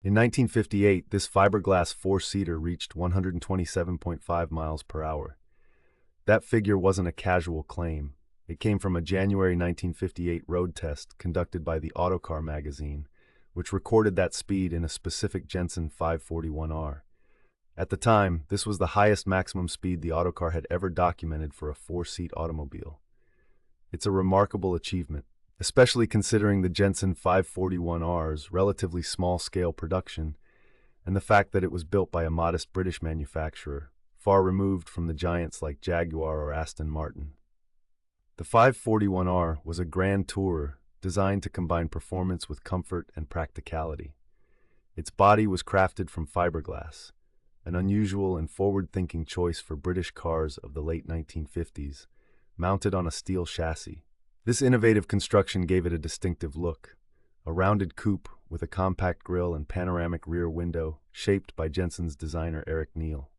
In 1958, this fiberglass four-seater reached 127.5 miles per hour. That figure wasn't a casual claim. It came from a January 1958 road test conducted by the Autocar magazine, which recorded that speed in a specific Jensen 541R. At the time, this was the highest maximum speed the Autocar had ever documented for a four-seat automobile. It's a remarkable achievement, especially considering the Jensen 541R's relatively small-scale production and the fact that it was built by a modest British manufacturer, far removed from the giants like Jaguar or Aston Martin. The 541R was a grand tourer designed to combine performance with comfort and practicality. Its body was crafted from fiberglass, an unusual and forward-thinking choice for British cars of the late 1950s, mounted on a steel chassis. This innovative construction gave it a distinctive look, a rounded coupe with a compact grille and panoramic rear window shaped by Jensen's designer Eric Neal.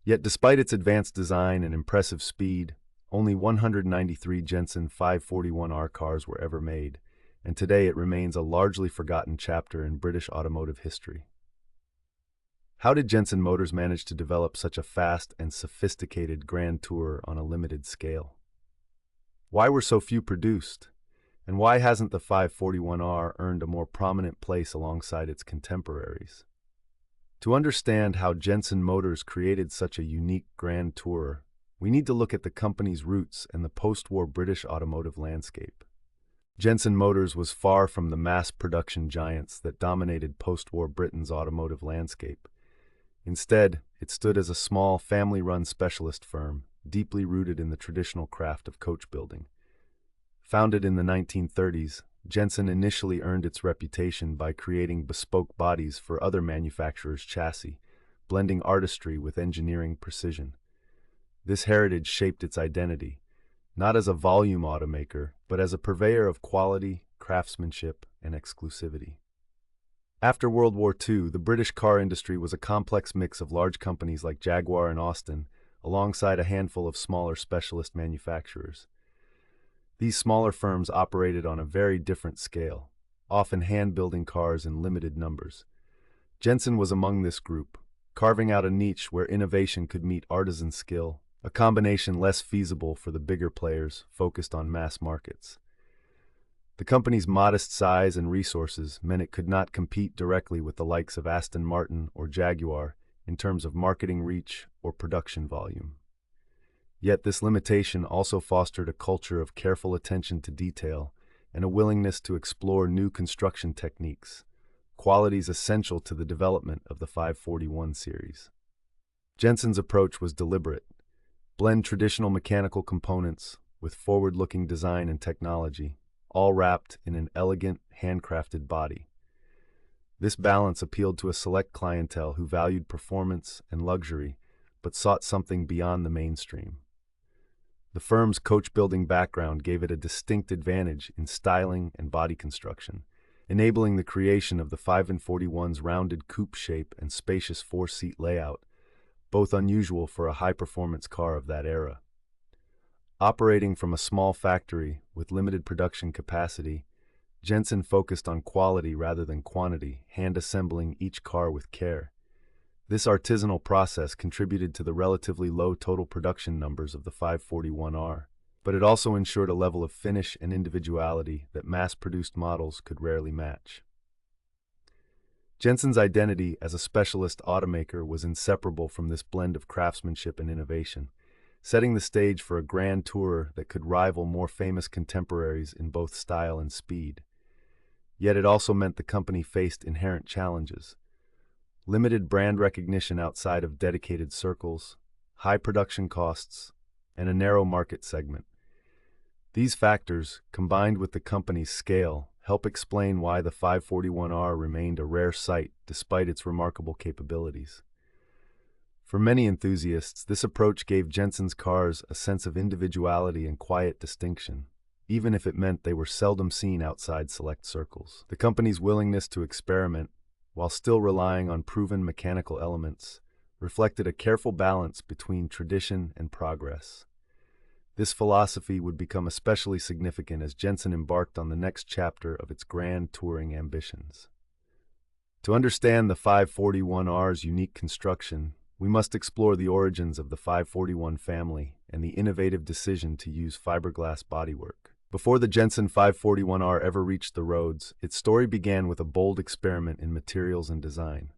Yet despite its advanced design and impressive speed, only 193 Jensen 541R cars were ever made, and today it remains a largely forgotten chapter in British automotive history. How did Jensen Motors manage to develop such a fast and sophisticated grand tourer on a limited scale? Why were so few produced? And why hasn't the 541R earned a more prominent place alongside its contemporaries? To understand how Jensen Motors created such a unique grand tourer, we need to look at the company's roots and the post-war British automotive landscape. Jensen Motors was far from the mass production giants that dominated post-war Britain's automotive landscape. Instead, it stood as a small, family-run specialist firm, deeply rooted in the traditional craft of coach building. Founded in the 1930s, Jensen initially earned its reputation by creating bespoke bodies for other manufacturers' chassis, blending artistry with engineering precision. This heritage shaped its identity, not as a volume automaker, but as a purveyor of quality, craftsmanship, and exclusivity. After World War II, the British car industry was a complex mix of large companies like Jaguar and Austin, alongside a handful of smaller specialist manufacturers. These smaller firms operated on a very different scale, often hand-building cars in limited numbers. Jensen was among this group, carving out a niche where innovation could meet artisan skill, a combination less feasible for the bigger players focused on mass markets. The company's modest size and resources meant it could not compete directly with the likes of Aston Martin or Jaguar in terms of marketing reach or production volume. Yet this limitation also fostered a culture of careful attention to detail and a willingness to explore new construction techniques, qualities essential to the development of the 541 series. Jensen's approach was deliberate: blend traditional mechanical components with forward-looking design and technology, all wrapped in an elegant, handcrafted body. This balance appealed to a select clientele who valued performance and luxury, but sought something beyond the mainstream. The firm's coach-building background gave it a distinct advantage in styling and body construction, enabling the creation of the 541's rounded coupe shape and spacious four-seat layout, both unusual for a high-performance car of that era. Operating from a small factory with limited production capacity, Jensen focused on quality rather than quantity, hand-assembling each car with care. This artisanal process contributed to the relatively low total production numbers of the 541R, but it also ensured a level of finish and individuality that mass-produced models could rarely match. Jensen's identity as a specialist automaker was inseparable from this blend of craftsmanship and innovation, setting the stage for a grand tourer that could rival more famous contemporaries in both style and speed. Yet it also meant the company faced inherent challenges: limited brand recognition outside of dedicated circles, high production costs, and a narrow market segment. These factors, combined with the company's scale, help explain why the 541R remained a rare sight despite its remarkable capabilities. For many enthusiasts, this approach gave Jensen's cars a sense of individuality and quiet distinction, even if it meant they were seldom seen outside select circles. The company's willingness to experiment, while still relying on proven mechanical elements, reflected a careful balance between tradition and progress. This philosophy would become especially significant as Jensen embarked on the next chapter of its grand touring ambitions. To understand the 541R's unique construction, we must explore the origins of the 541 family and the innovative decision to use fiberglass bodywork. Before the Jensen 541R ever reached the roads, its story began with a bold experiment in materials and design.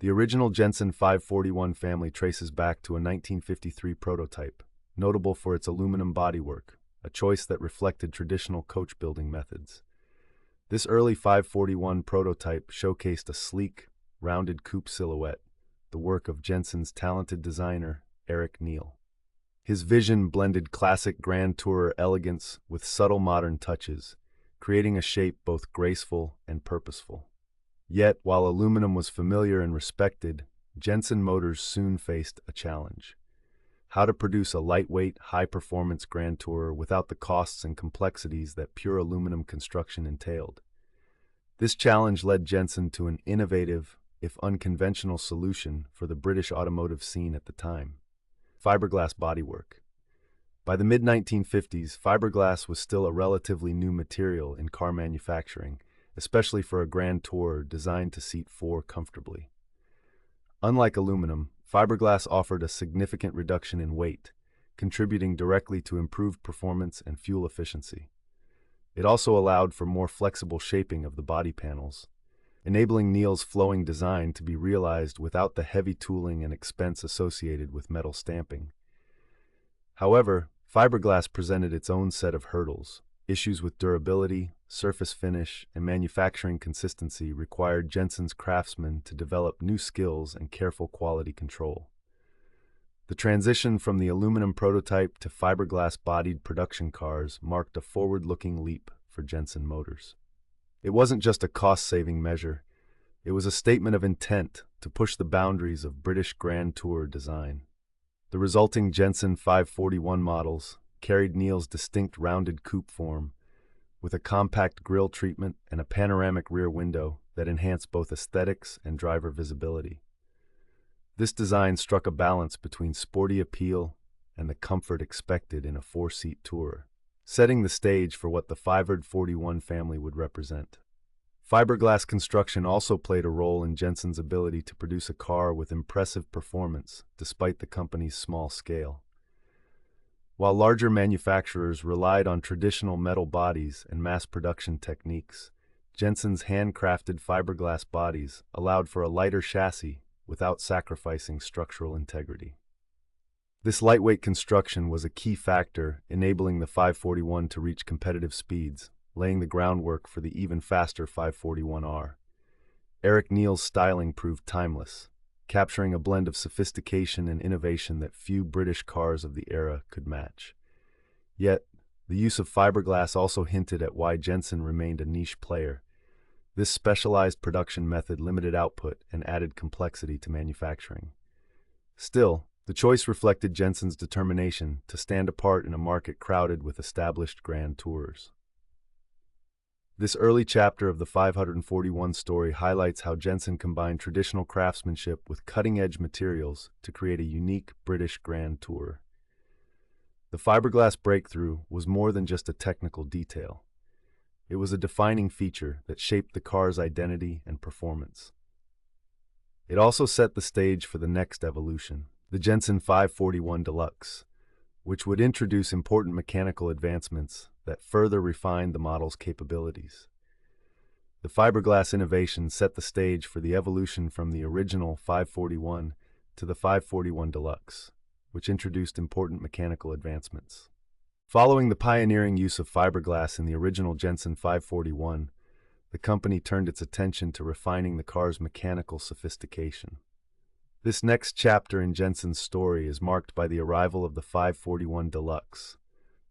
The original Jensen 541 family traces back to a 1953 prototype, notable for its aluminum bodywork, a choice that reflected traditional coach building methods. This early 541 prototype showcased a sleek, rounded coupe silhouette, the work of Jensen's talented designer, Eric Neal. His vision blended classic Grand Tourer elegance with subtle modern touches, creating a shape both graceful and purposeful. Yet, while aluminum was familiar and respected, Jensen Motors soon faced a challenge: how to produce a lightweight, high-performance Grand Tourer without the costs and complexities that pure aluminum construction entailed. This challenge led Jensen to an innovative, if unconventional, solution for the British automotive scene at the time: fiberglass bodywork. By the mid-1950s, fiberglass was still a relatively new material in car manufacturing, especially for a Grand Tourer designed to seat four comfortably. Unlike aluminum, fiberglass offered a significant reduction in weight, contributing directly to improved performance and fuel efficiency. It also allowed for more flexible shaping of the body panels, enabling Neal's flowing design to be realized without the heavy tooling and expense associated with metal stamping. However, fiberglass presented its own set of hurdles. Issues with durability, surface finish, and manufacturing consistency required Jensen's craftsmen to develop new skills and careful quality control. The transition from the aluminum prototype to fiberglass-bodied production cars marked a forward-looking leap for Jensen Motors. It wasn't just a cost-saving measure, it was a statement of intent to push the boundaries of British Grand Tourer design. The resulting Jensen 541 models carried Neal's distinct rounded coupe form, with a compact grille treatment and a panoramic rear window that enhanced both aesthetics and driver visibility. This design struck a balance between sporty appeal and the comfort expected in a four-seat tourer, setting the stage for what the 541 family would represent. Fiberglass construction also played a role in Jensen's ability to produce a car with impressive performance, despite the company's small scale. While larger manufacturers relied on traditional metal bodies and mass production techniques, Jensen's handcrafted fiberglass bodies allowed for a lighter chassis without sacrificing structural integrity. This lightweight construction was a key factor enabling the 541 to reach competitive speeds, laying the groundwork for the even faster 541R. Eric Neal's styling proved timeless, capturing a blend of sophistication and innovation that few British cars of the era could match. Yet, the use of fiberglass also hinted at why Jensen remained a niche player. This specialized production method limited output and added complexity to manufacturing. Still, the choice reflected Jensen's determination to stand apart in a market crowded with established Grand Tourers. This early chapter of the 541 story highlights how Jensen combined traditional craftsmanship with cutting-edge materials to create a unique British Grand Tourer. The fiberglass breakthrough was more than just a technical detail. It was a defining feature that shaped the car's identity and performance. It also set the stage for the next evolution, the Jensen 541 Deluxe, which would introduce important mechanical advancements that further refined the model's capabilities. The fiberglass innovation set the stage for the evolution from the original 541 to the 541 Deluxe, which introduced important mechanical advancements. Following the pioneering use of fiberglass in the original Jensen 541, the company turned its attention to refining the car's mechanical sophistication. This next chapter in Jensen's story is marked by the arrival of the 541 Deluxe,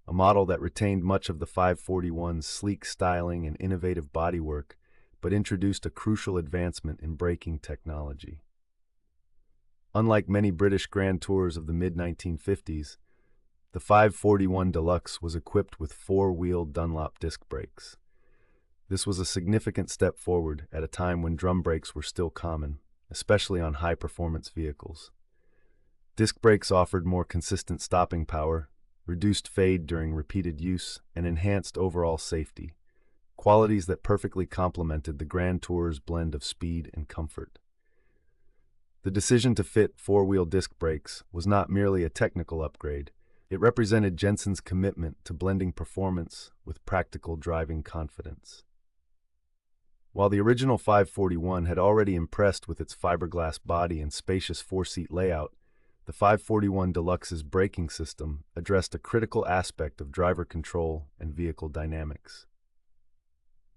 a model that retained much of the 541's sleek styling and innovative bodywork, but introduced a crucial advancement in braking technology. Unlike many British Grand Tours of the mid-1950s, the 541 Deluxe was equipped with four-wheel Dunlop disc brakes. This was a significant step forward at a time when drum brakes were still common, especially on high-performance vehicles. Disc brakes offered more consistent stopping power, reduced fade during repeated use, and enhanced overall safety, qualities that perfectly complemented the Grand Tour's blend of speed and comfort. The decision to fit four-wheel disc brakes was not merely a technical upgrade. It represented Jensen's commitment to blending performance with practical driving confidence. While the original 541 had already impressed with its fiberglass body and spacious four-seat layout, the 541 Deluxe's braking system addressed a critical aspect of driver control and vehicle dynamics.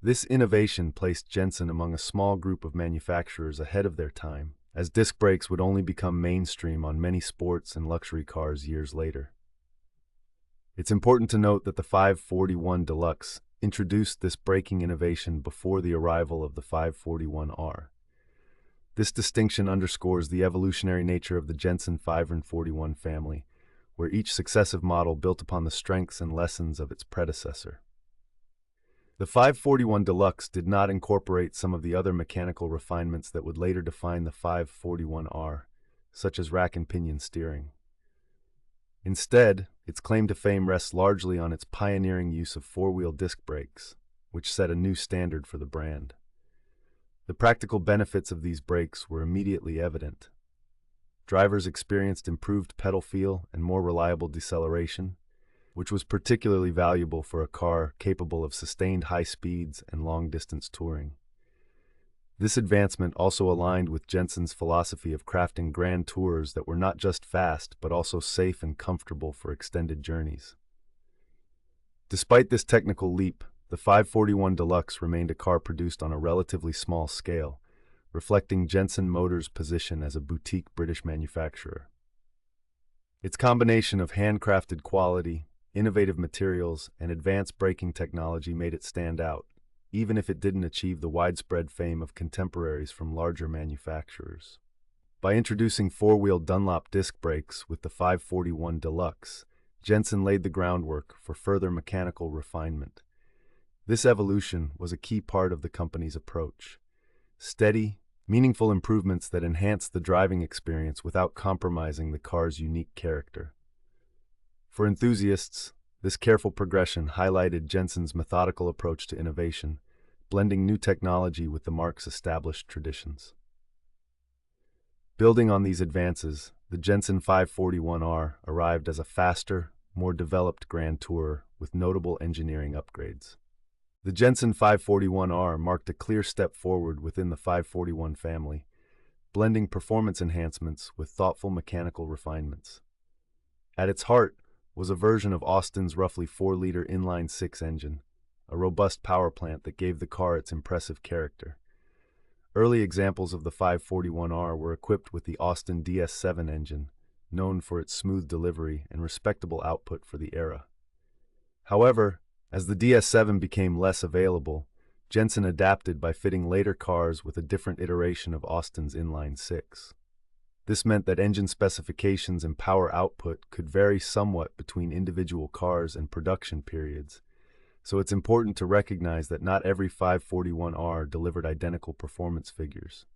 This innovation placed Jensen among a small group of manufacturers ahead of their time, as disc brakes would only become mainstream on many sports and luxury cars years later. It's important to note that the 541 Deluxe introduced this braking innovation before the arrival of the 541R. This distinction underscores the evolutionary nature of the Jensen 541 family, where each successive model built upon the strengths and lessons of its predecessor. The 541 Deluxe did not incorporate some of the other mechanical refinements that would later define the 541R, such as rack and pinion steering. Instead, its claim to fame rests largely on its pioneering use of four-wheel disc brakes, which set a new standard for the brand. The practical benefits of these brakes were immediately evident. Drivers experienced improved pedal feel and more reliable deceleration, which was particularly valuable for a car capable of sustained high speeds and long-distance touring. This advancement also aligned with Jensen's philosophy of crafting grand tours that were not just fast, but also safe and comfortable for extended journeys. Despite this technical leap, the 541 Deluxe remained a car produced on a relatively small scale, reflecting Jensen Motors' position as a boutique British manufacturer. Its combination of handcrafted quality, innovative materials, and advanced braking technology made it stand out, even if it didn't achieve the widespread fame of contemporaries from larger manufacturers. By introducing four-wheel Dunlop disc brakes with the 541 Deluxe, Jensen laid the groundwork for further mechanical refinement. This evolution was a key part of the company's approach. Steady, meaningful improvements that enhanced the driving experience without compromising the car's unique character. For enthusiasts, this careful progression highlighted Jensen's methodical approach to innovation, blending new technology with the marque's established traditions. Building on these advances, the Jensen 541R arrived as a faster, more developed Grand Tourer with notable engineering upgrades. The Jensen 541R marked a clear step forward within the 541 family, blending performance enhancements with thoughtful mechanical refinements. At its heart was a version of Austin's roughly 4-liter inline-six engine, a robust power plant that gave the car its impressive character. Early examples of the 541R were equipped with the Austin DS7 engine, known for its smooth delivery and respectable output for the era. However, as the DS7 became less available, Jensen adapted by fitting later cars with a different iteration of Austin's inline-six. This meant that engine specifications and power output could vary somewhat between individual cars and production periods, so it's important to recognize that not every 541R delivered identical performance figures.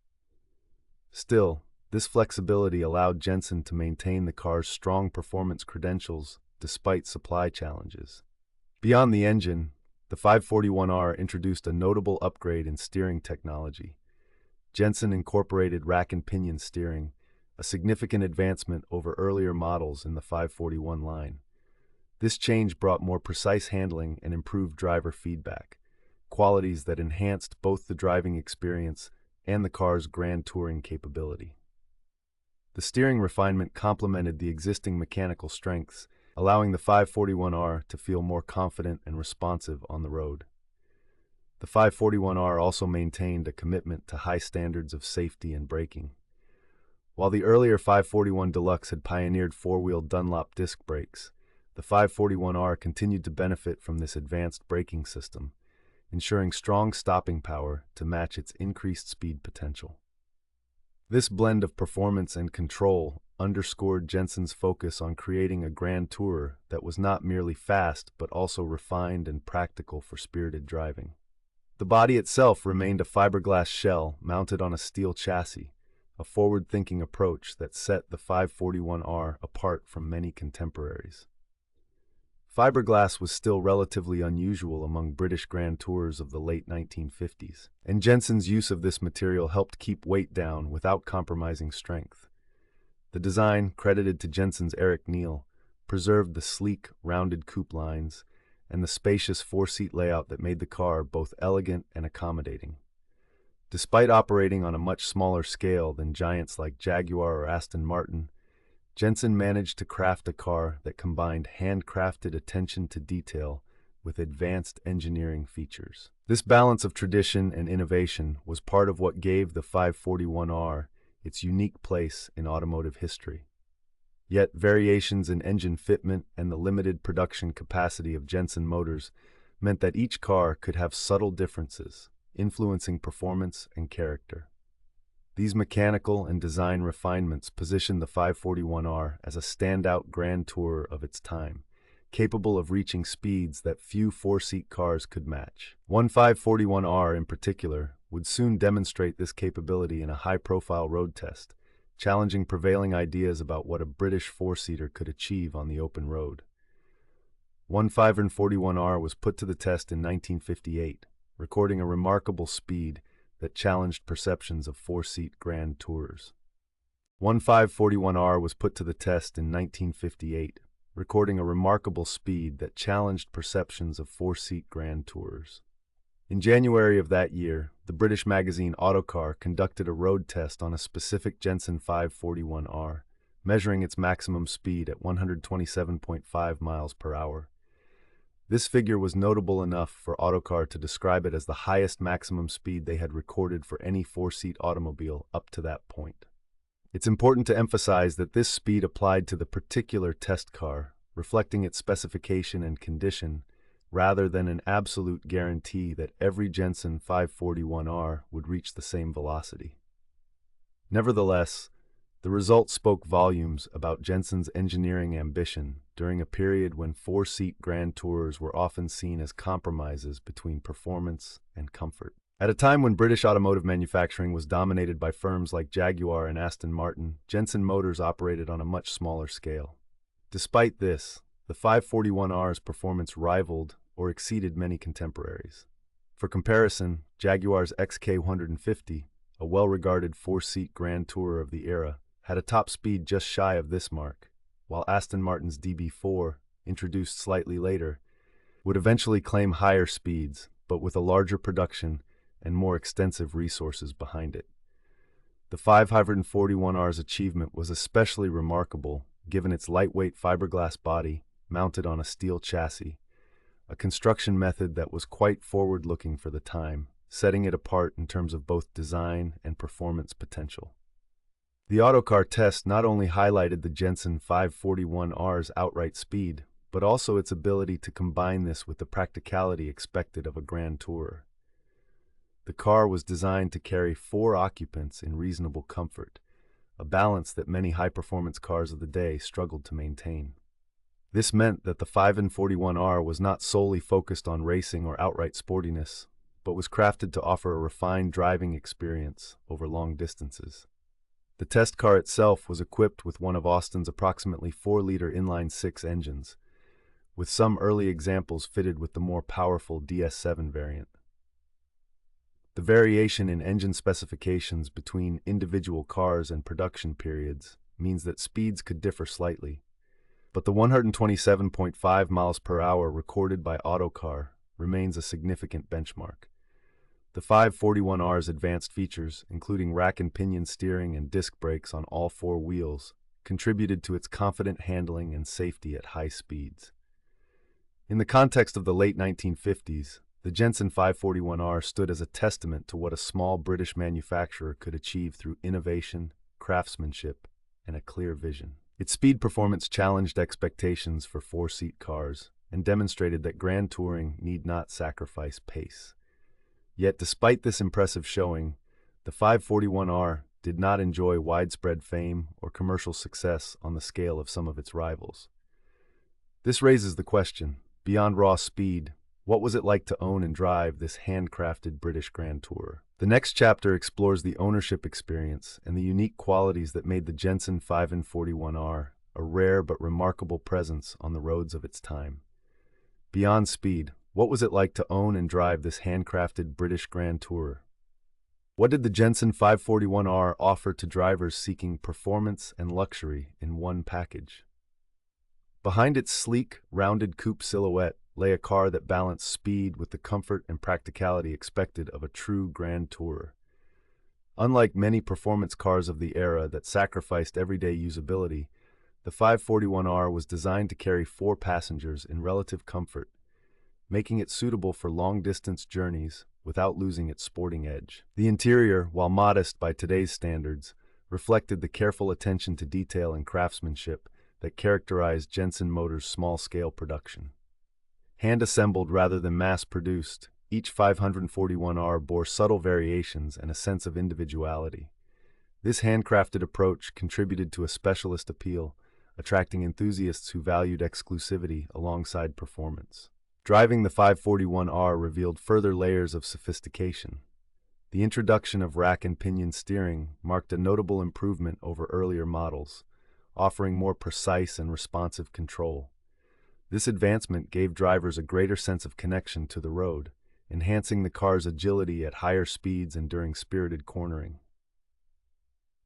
Still, this flexibility allowed Jensen to maintain the car's strong performance credentials despite supply challenges. Beyond the engine, the 541R introduced a notable upgrade in steering technology. Jensen incorporated rack and pinion steering, a significant advancement over earlier models in the 541 line. This change brought more precise handling and improved driver feedback, qualities that enhanced both the driving experience and the car's grand touring capability. The steering refinement complemented the existing mechanical strengths, allowing the 541R to feel more confident and responsive on the road. The 541R also maintained a commitment to high standards of safety and braking. While the earlier 541 Deluxe had pioneered four-wheel Dunlop disc brakes, the 541R continued to benefit from this advanced braking system, ensuring strong stopping power to match its increased speed potential. This blend of performance and control underscored Jensen's focus on creating a grand tourer that was not merely fast but also refined and practical for spirited driving. The body itself remained a fiberglass shell mounted on a steel chassis, a forward-thinking approach that set the 541R apart from many contemporaries. Fiberglass was still relatively unusual among British Grand Tours of the late 1950s, and Jensen's use of this material helped keep weight down without compromising strength. The design, credited to Jensen's Eric Neal, preserved the sleek, rounded coupe lines and the spacious four-seat layout that made the car both elegant and accommodating. Despite operating on a much smaller scale than giants like Jaguar or Aston Martin, Jensen managed to craft a car that combined handcrafted attention to detail with advanced engineering features. This balance of tradition and innovation was part of what gave the 541R its unique place in automotive history. Yet variations in engine fitment and the limited production capacity of Jensen Motors meant that each car could have subtle differences, influencing performance and character. These mechanical and design refinements positioned the 541R as a standout grand tourer of its time, capable of reaching speeds that few four-seat cars could match. One 541R in particular would soon demonstrate this capability in a high-profile road test, challenging prevailing ideas about what a British four-seater could achieve on the open road. One 541R was put to the test in 1958, recording a remarkable speed that challenged perceptions of four-seat grand tours. One 541R was put to the test in 1958, recording a remarkable speed that challenged perceptions of four-seat grand tours. In January of that year, the British magazine Autocar conducted a road test on a specific Jensen 541R, measuring its maximum speed at 127.5 miles per hour. This figure was notable enough for Autocar to describe it as the highest maximum speed they had recorded for any four-seat automobile up to that point. It's important to emphasize that this speed applied to the particular test car, reflecting its specification and condition, rather than an absolute guarantee that every Jensen 541R would reach the same velocity. Nevertheless, the results spoke volumes about Jensen's engineering ambition during a period when four-seat grand tours were often seen as compromises between performance and comfort. At a time when British automotive manufacturing was dominated by firms like Jaguar and Aston Martin, Jensen Motors operated on a much smaller scale. Despite this, the 541R's performance rivaled or exceeded many contemporaries. For comparison, Jaguar's XK150, a well-regarded four-seat grand tourer of the era, had a top speed just shy of this mark, while Aston Martin's DB4, introduced slightly later, would eventually claim higher speeds, but with a larger production and more extensive resources behind it. The 541R's achievement was especially remarkable given its lightweight fiberglass body mounted on a steel chassis, a construction method that was quite forward-looking for the time, setting it apart in terms of both design and performance potential. The Autocar test not only highlighted the Jensen 541R's outright speed, but also its ability to combine this with the practicality expected of a grand tourer. The car was designed to carry 4 occupants in reasonable comfort, a balance that many high-performance cars of the day struggled to maintain. This meant that the 541R was not solely focused on racing or outright sportiness, but was crafted to offer a refined driving experience over long distances. The test car itself was equipped with one of Austin's approximately 4-liter inline-six engines, with some early examples fitted with the more powerful DS7 variant. The variation in engine specifications between individual cars and production periods means that speeds could differ slightly, but the 127.5 miles per hour recorded by Autocar remains a significant benchmark. The 541R's advanced features, including rack and pinion steering and disc brakes on all 4 wheels, contributed to its confident handling and safety at high speeds. In the context of the late 1950s, the Jensen 541R stood as a testament to what a small British manufacturer could achieve through innovation, craftsmanship, and a clear vision. Its speed performance challenged expectations for 4-seat cars and demonstrated that grand touring need not sacrifice pace. Yet despite this impressive showing, the 541R did not enjoy widespread fame or commercial success on the scale of some of its rivals. This raises the question, beyond raw speed, what was it like to own and drive this handcrafted British grand tourer? The next chapter explores the ownership experience and the unique qualities that made the Jensen 541R a rare but remarkable presence on the roads of its time. Beyond speed, what was it like to own and drive this handcrafted British Grand Tourer? What did the Jensen 541R offer to drivers seeking performance and luxury in one package? Behind its sleek, rounded coupe silhouette lay a car that balanced speed with the comfort and practicality expected of a true Grand Tourer. Unlike many performance cars of the era that sacrificed everyday usability, the 541R was designed to carry 4 passengers in relative comfort, making it suitable for long-distance journeys without losing its sporting edge. The interior, while modest by today's standards, reflected the careful attention to detail and craftsmanship that characterized Jensen Motors' small-scale production. Hand-assembled rather than mass-produced, each 541R bore subtle variations and a sense of individuality. This handcrafted approach contributed to a specialist appeal, attracting enthusiasts who valued exclusivity alongside performance. Driving the 541R revealed further layers of sophistication. The introduction of rack and pinion steering marked a notable improvement over earlier models, offering more precise and responsive control. This advancement gave drivers a greater sense of connection to the road, enhancing the car's agility at higher speeds and during spirited cornering.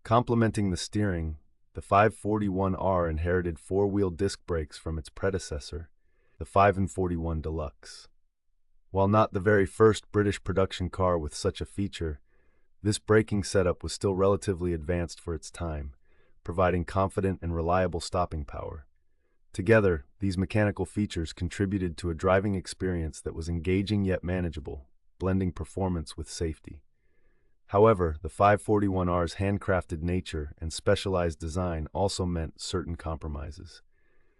Complementing the steering, the 541R inherited 4-wheel disc brakes from its predecessor, the 541 Deluxe. While not the very first British production car with such a feature, this braking setup was still relatively advanced for its time, providing confident and reliable stopping power. Together, these mechanical features contributed to a driving experience that was engaging yet manageable, blending performance with safety. However, the 541R's handcrafted nature and specialized design also meant certain compromises.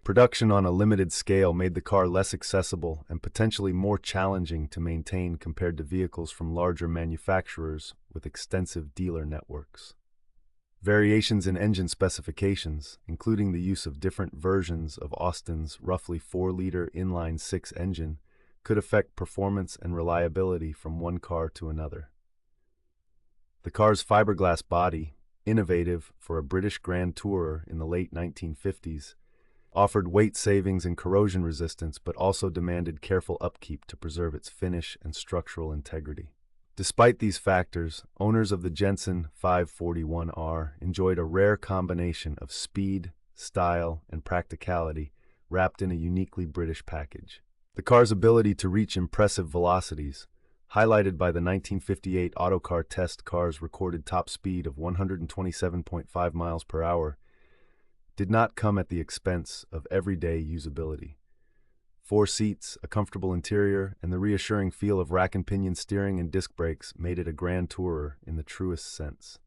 Production on a limited scale made the car less accessible and potentially more challenging to maintain compared to vehicles from larger manufacturers with extensive dealer networks. Variations in engine specifications, including the use of different versions of Austin's roughly 4-liter inline-six engine, could affect performance and reliability from one car to another. The car's fiberglass body, innovative for a British Grand Tourer in the late 1950s, offered weight savings and corrosion resistance but also demanded careful upkeep to preserve its finish and structural integrity. Despite these factors, owners of the Jensen 541R enjoyed a rare combination of speed, style, and practicality wrapped in a uniquely British package. The car's ability to reach impressive velocities, highlighted by the 1958 Autocar test car's recorded top speed of 127.5 miles per hour, did not come at the expense of everyday usability. 4 seats, a comfortable interior, and the reassuring feel of rack and pinion steering and disc brakes made it a Grand Tourer in the truest sense.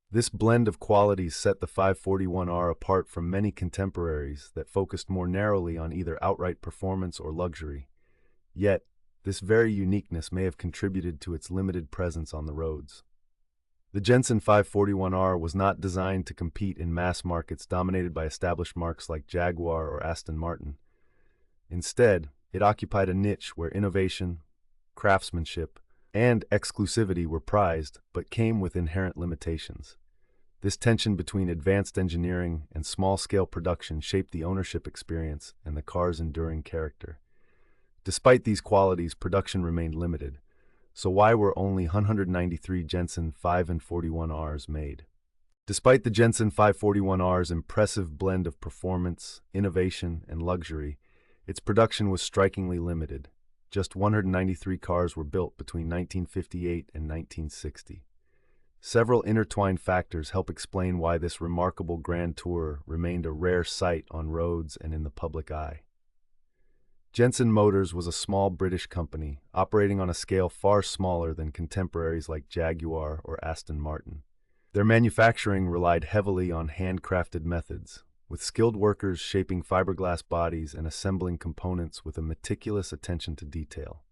This blend of qualities set the 541R apart from many contemporaries that focused more narrowly on either outright performance or luxury. Yet, this very uniqueness may have contributed to its limited presence on the roads. The Jensen 541R was not designed to compete in mass markets dominated by established marques like Jaguar or Aston Martin. Instead, it occupied a niche where innovation, craftsmanship, and exclusivity were prized but came with inherent limitations. This tension between advanced engineering and small-scale production shaped the ownership experience and the car's enduring character. Despite these qualities, production remained limited. So why were only 193 Jensen 541Rs made? Despite the Jensen 541R's impressive blend of performance, innovation, and luxury, its production was strikingly limited. Just 193 cars were built between 1958 and 1960. Several intertwined factors help explain why this remarkable Grand Tourer remained a rare sight on roads and in the public eye. Jensen Motors was a small British company, operating on a scale far smaller than contemporaries like Jaguar or Aston Martin. Their manufacturing relied heavily on handcrafted methods, with skilled workers shaping fiberglass bodies and assembling components with a meticulous attention to detail.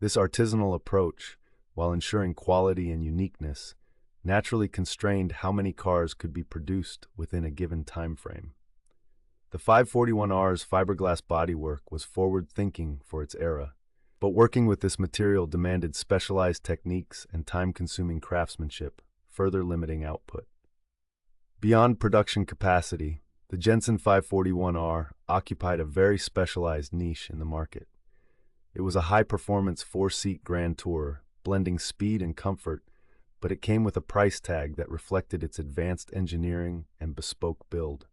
This artisanal approach, while ensuring quality and uniqueness, naturally constrained how many cars could be produced within a given time frame. The 541R's fiberglass bodywork was forward-thinking for its era, but working with this material demanded specialized techniques and time-consuming craftsmanship, further limiting output. Beyond production capacity, The Jensen 541R occupied a very specialized niche in the market. It was a high-performance four-seat Grand Tourer, blending speed and comfort, but it came with a price tag that reflected its advanced engineering and bespoke build.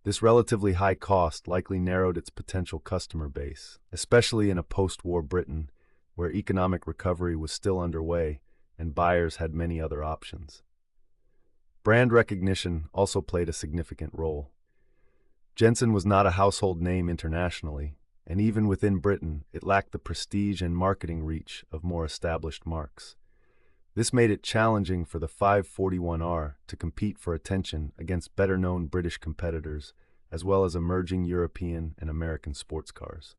This relatively high cost likely narrowed its potential customer base, especially in a post-war Britain where economic recovery was still underway and buyers had many other options. Brand recognition also played a significant role. Jensen was not a household name internationally, and even within Britain, it lacked the prestige and marketing reach of more established marques. This made it challenging for the 541R to compete for attention against better-known British competitors, as well as emerging European and American sports cars.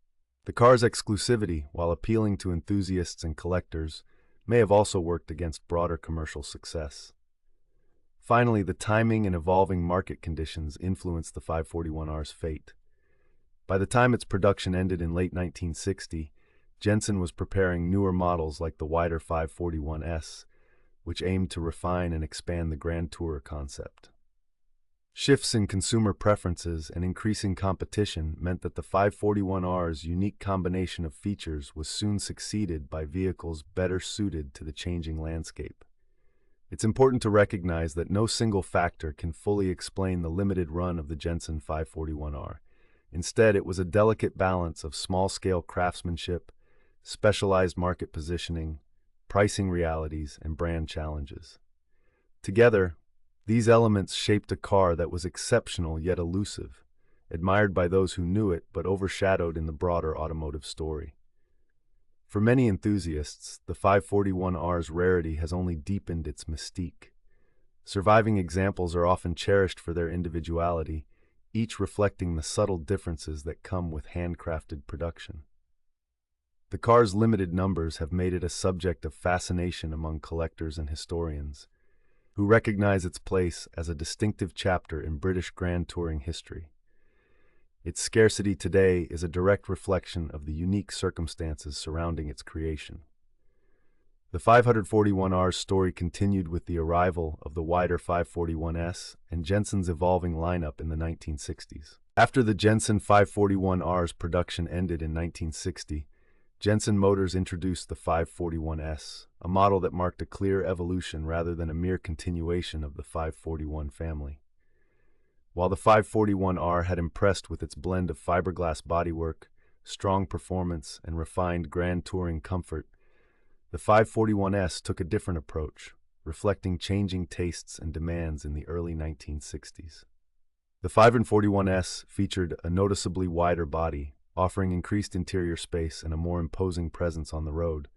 The car's exclusivity, while appealing to enthusiasts and collectors, may have also worked against broader commercial success. Finally, the timing and evolving market conditions influenced the 541R's fate. By the time its production ended in late 1960, Jensen was preparing newer models like the wider 541S, which aimed to refine and expand the Grand Tourer concept. Shifts in consumer preferences and increasing competition meant that the 541R's unique combination of features was soon succeeded by vehicles better suited to the changing landscape. It's important to recognize that no single factor can fully explain the limited run of the Jensen 541R. Instead, it was a delicate balance of small-scale craftsmanship, specialized market positioning, pricing realities, and brand challenges. Together, these elements shaped a car that was exceptional yet elusive, admired by those who knew it but overshadowed in the broader automotive story. For many enthusiasts, the 541R's rarity has only deepened its mystique. Surviving examples are often cherished for their individuality, each reflecting the subtle differences that come with handcrafted production. The car's limited numbers have made it a subject of fascination among collectors and historians, who recognize its place as a distinctive chapter in British Grand Touring history. Its scarcity today is a direct reflection of the unique circumstances surrounding its creation. The 541R's story continued with the arrival of the wider 541S and Jensen's evolving lineup in the 1960s. After the Jensen 541R's production ended in 1960, Jensen Motors introduced the 541S, a model that marked a clear evolution rather than a mere continuation of the 541 family. While the 541R had impressed with its blend of fiberglass bodywork, strong performance, and refined grand touring comfort, the 541S took a different approach, reflecting changing tastes and demands in the early 1960s. The 541S featured a noticeably wider body, offering increased interior space and a more imposing presence on the road.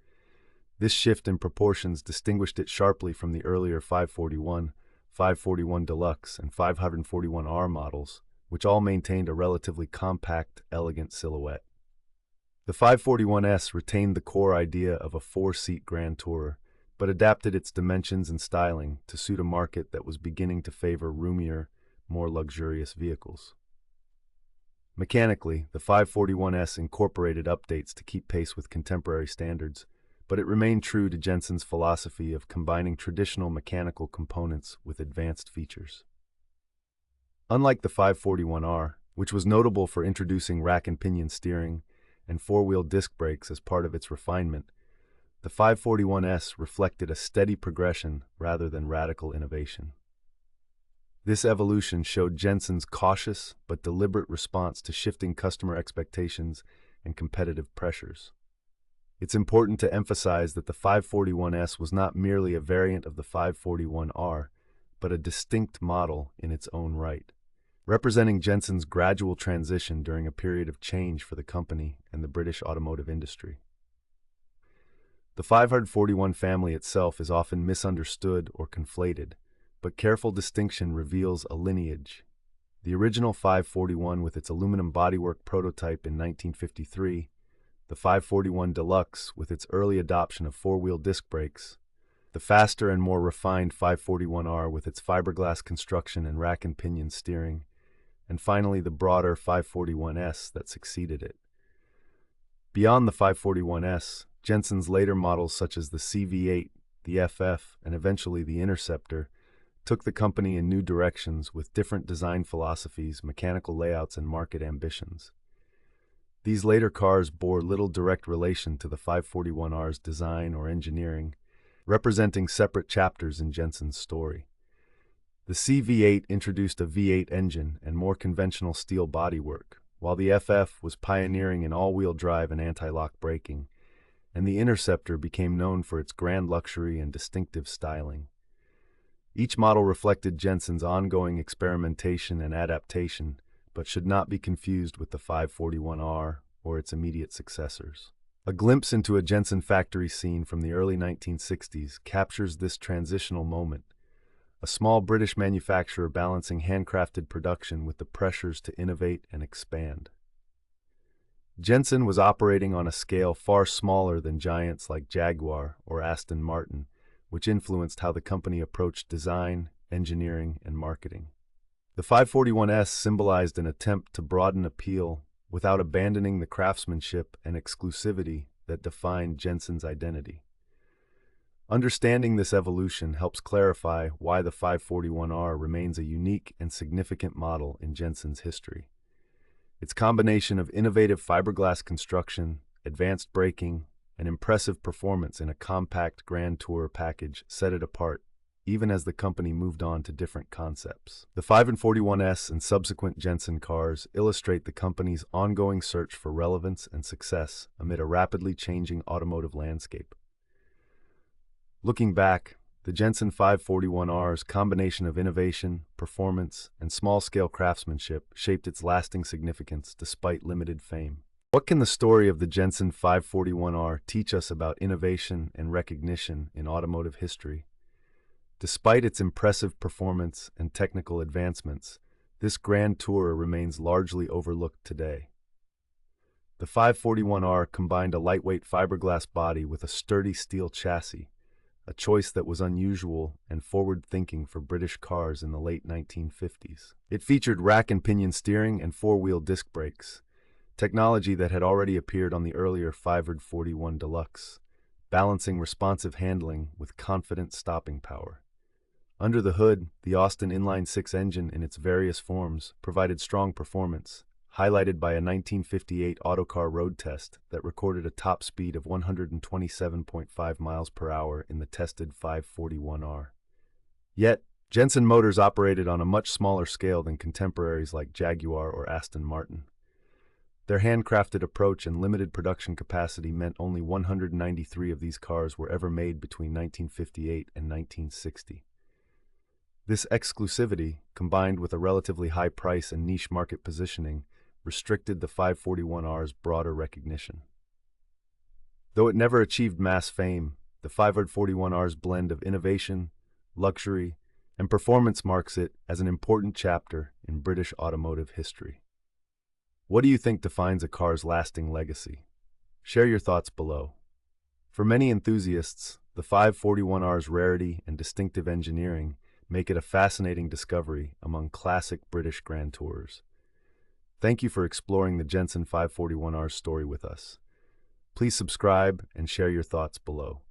This shift in proportions distinguished it sharply from the earlier 541, 541 Deluxe, and 541R models, which all maintained a relatively compact, elegant silhouette. The 541S retained the core idea of a four-seat Grand Tourer, but adapted its dimensions and styling to suit a market that was beginning to favor roomier, more luxurious vehicles. Mechanically, the 541S incorporated updates to keep pace with contemporary standards, but it remained true to Jensen's philosophy of combining traditional mechanical components with advanced features. Unlike the 541R, which was notable for introducing rack and pinion steering and four-wheel disc brakes as part of its refinement, the 541S reflected a steady progression rather than radical innovation. This evolution showed Jensen's cautious but deliberate response to shifting customer expectations and competitive pressures. It's important to emphasize that the 541S was not merely a variant of the 541R, but a distinct model in its own right, representing Jensen's gradual transition during a period of change for the company and the British automotive industry. The 541 family itself is often misunderstood or conflated, but careful distinction reveals a lineage. The original 541 with its aluminum bodywork prototype in 1953, the 541 Deluxe with its early adoption of four-wheel disc brakes, the faster and more refined 541R with its fiberglass construction and rack and pinion steering, and finally the broader 541S that succeeded it. Beyond the 541S, Jensen's later models such as the CV8, the FF, and eventually the Interceptor took the company in new directions with different design philosophies, mechanical layouts, and market ambitions. These later cars bore little direct relation to the 541R's design or engineering, representing separate chapters in Jensen's story. The CV8 introduced a V8 engine and more conventional steel bodywork, while the FF was pioneering in all-wheel drive and anti-lock braking, and the Interceptor became known for its grand luxury and distinctive styling. Each model reflected Jensen's ongoing experimentation and adaptation, but should not be confused with the 541R or its immediate successors. A glimpse into a Jensen factory scene from the early 1960s captures this transitional moment, a small British manufacturer balancing handcrafted production with the pressures to innovate and expand. Jensen was operating on a scale far smaller than giants like Jaguar or Aston Martin, which influenced how the company approached design, engineering, and marketing. The 541S symbolized an attempt to broaden appeal without abandoning the craftsmanship and exclusivity that defined Jensen's identity. Understanding this evolution helps clarify why the 541R remains a unique and significant model in Jensen's history. Its combination of innovative fiberglass construction, advanced braking, and impressive performance in a compact Grand Tourer package set it apart, even as the company moved on to different concepts. The 541S and subsequent Jensen cars illustrate the company's ongoing search for relevance and success amid a rapidly changing automotive landscape. Looking back, the Jensen 541R's combination of innovation, performance, and small-scale craftsmanship shaped its lasting significance despite limited fame. What can the story of the Jensen 541R teach us about innovation and recognition in automotive history? Despite its impressive performance and technical advancements, this Grand Tourer remains largely overlooked today. The 541R combined a lightweight fiberglass body with a sturdy steel chassis, a choice that was unusual and forward-thinking for British cars in the late 1950s. It featured rack and pinion steering and four-wheel disc brakes, technology that had already appeared on the earlier 541 Deluxe, balancing responsive handling with confident stopping power. Under the hood, the Austin inline-six engine in its various forms provided strong performance, highlighted by a 1958 autocar road test that recorded a top speed of 127.5 miles per hour in the tested 541R. Yet, Jensen motors operated on a much smaller scale than contemporaries like Jaguar or Aston Martin. Their handcrafted approach and limited production capacity meant only 193 of these cars were ever made between 1958 and 1960. This exclusivity, combined with a relatively high price and niche market positioning, restricted the 541R's broader recognition. Though it never achieved mass fame, the 541R's blend of innovation, luxury, and performance marks it as an important chapter in British automotive history. What do you think defines a car's lasting legacy? Share your thoughts below. For many enthusiasts, the 541R's rarity and distinctive engineering make it a fascinating discovery among classic British Grand Tourers. Thank you for exploring the Jensen 541R story with us. Please subscribe and share your thoughts below.